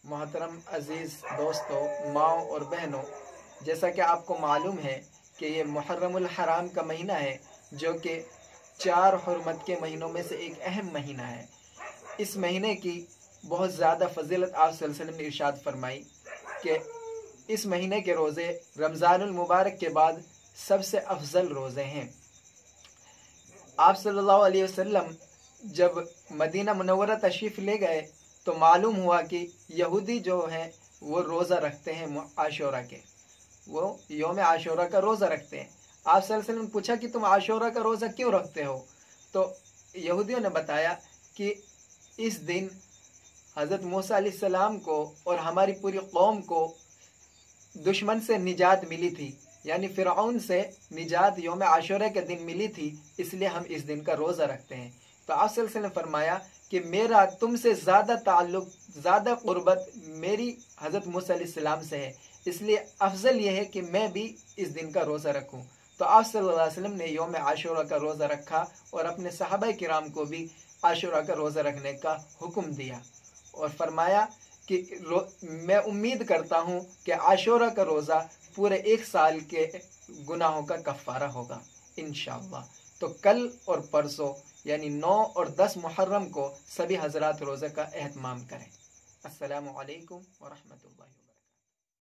मोहतरम अज़ीज़ दोस्तों, माओ और बहनों, जैसा कि आपको मालूम है कि ये मुहर्रमुल हराम का महीना है, जो कि 4 हुर्मत के महीनों में से एक अहम महीना है। इस महीने की बहुत ज़्यादा फजीलत आप सल्लल्लाहु अलैहि वसल्लम ने इरशाद फरमाई कि इस महीने के रोज़े रमज़ानुल मुबारक के बाद सबसे अफजल रोज़े हैं। आप सल्लल्लाहु अलैहि वसल्लम जब मदीना मुनव्वरा तशरीफ़ ले गए तो मालूम हुआ कि यहूदी जो हैं वो रोज़ा रखते हैं आशूरा के, वो यौम आशूरा का रोज़ा रखते हैं। आप सल्लल्लाहु अलैहि वसल्लम ने पूछा कि तुम आशूरा का रोज़ा क्यों रखते हो? तो यहूदियों ने बताया कि इस दिन हज़रत मूसा अलैहिस्सलाम को और हमारी पूरी कौम को दुश्मन से निजात मिली थी, यानी फ़िरऔन से निजात यौम आशूरा के दिन मिली थी, इसलिए हम इस दिन का रोज़ा रखते हैं। तो आप सल्लल्लाहु अलैहि वसल्लम ने फरमाया कि मेरा तुमसे ज़्यादा ताल्लुक़, ज़्यादा क़ुर्बत मेरी हज़रत मूसा अलैहिस्सलाम से है, इसलिए अफजल ये है कि मैं भी इस दिन का रोज़ा रखूँ। तो आप सल्लल्लाहु अलैहि वसल्लम ने यौम आशूरा का रोज़ा रखा और अपने सहाबा किराम को भी आशूरा का रोज़ा रखने का हुक्म दिया और फरमाया कि मैं उम्मीद करता हूँ कि आशूरा का रोज़ा पूरे 1 साल के गुनाहों का कफ़ारा होगा इंशाअल्लाह। तो कल और परसों यानी 9 और 10 मुहर्रम को सभी हज़रात रोज़े का एहतमाम करें। अस्सलामु अलैकुम व रहमतुल्लाहि।